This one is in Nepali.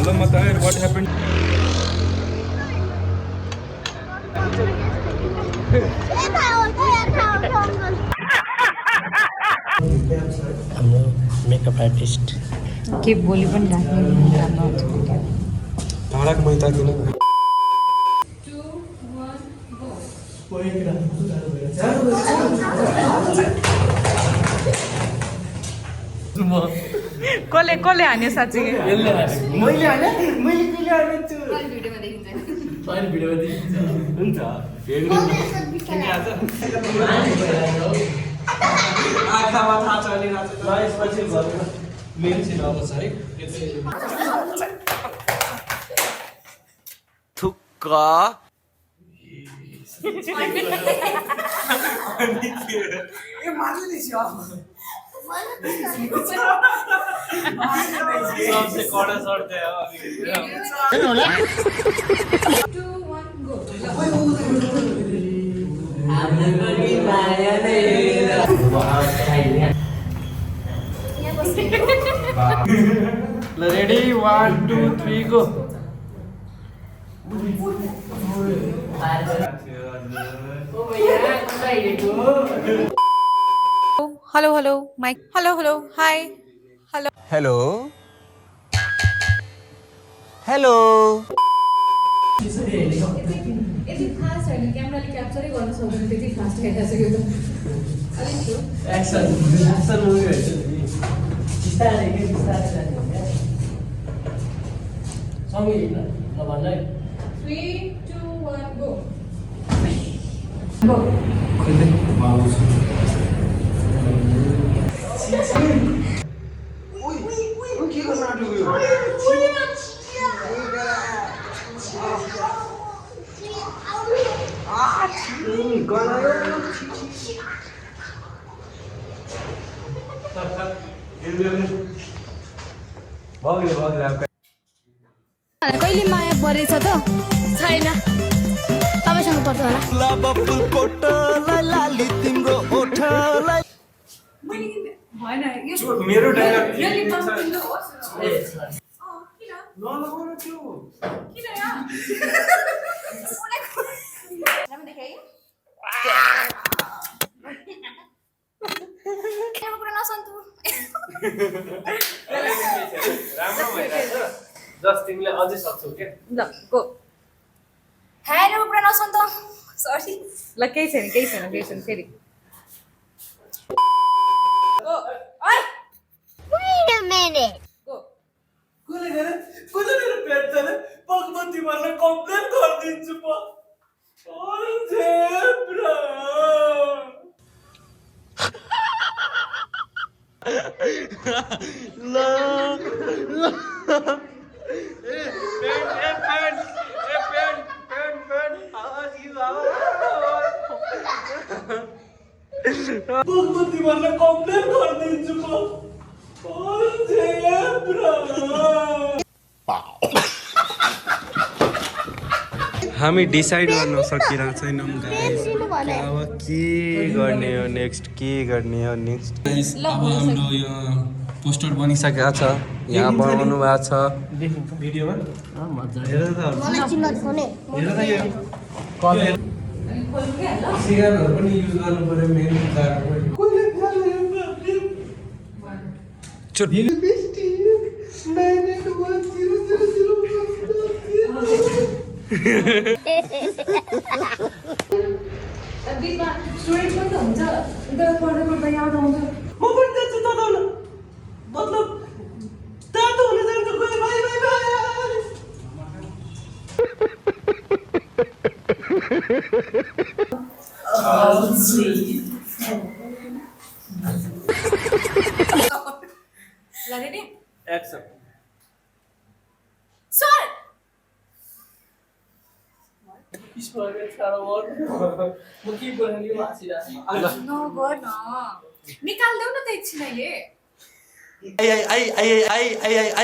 Hello, Matahir. What happened? I'm a makeup artist. के बोली पनि राख्ने राम्रो हुन्छ टाढाको मैता किन 2 1 गो कसले कसले हान्यो साँच्चै मैले हाने मैले कहिले हानेछु भिडियोमा देखिन्छ अनि भिडियोमा देखिन्छ हुन्छ आँखामा थाहा छ अनि यसपछि मेन सिन आउँछ है थुक्का सबसे कड़ा शर्त है 2 1 go ready 1 2 3 go hello hello mike hello hello hi hello hello hello यति फास्ट होइन क्यामेराले क्याप्चरै गर्न सक्दैन त्यति फास्ट खेलिसक्यो त एक्सन एक्सन मुभी हैछ नि बिस्तारै के बिस्तारै जाने हो क्या सँगै हिँड्न ल भन्दै 3 2 1 गो खोल्दै बाबु के गर्न आँटेको कहिले माया परेछ त छैन तपाईसँग पर्छ होला होइन मेरो डायलग राम्रो भइरहेछ जस्ट तिमीले अझै सक्छौ के ल गो हेलो कुरा नसुन त सरी ल केही छैन फेरि गो ओइ Wait a minute. गो कुले मेरो पेट छ नि पगमती भन्न कम्प्लेन गरिदिन्छु म ओइ जेब्रा पगमती भन्न कम्प्लेन गरिदिन्छु म ओइ जेब्रा हामी डिसाइड गर्न सकिरहेको छैनौँ गाइस अब के गर्ने हो नेक्स्ट अब हाम्रो यो पोस्टर बनिसकेको छ यहाँ बनाउनु भएको छ भिडियोमा मजा हेर त मलाई चिन्ह फोने सिगारहरू पनि युज गर्नु पर्यो मेन बिचमा स्टुडेन्ट पनि त हुन्छ अन्त पढ्दा पढ्दा याद आउँछ म पनि त्यस्तो तताउन मतलब तातो हुन जान्छ कोही भाइ भाइ भाइ ल रेडी एक्सन सर स्पष्ट छाडा वर म के बोल्ने यो हाँसिरहेको नगर न निकाल्देऊ न त एकछिन अहिले आई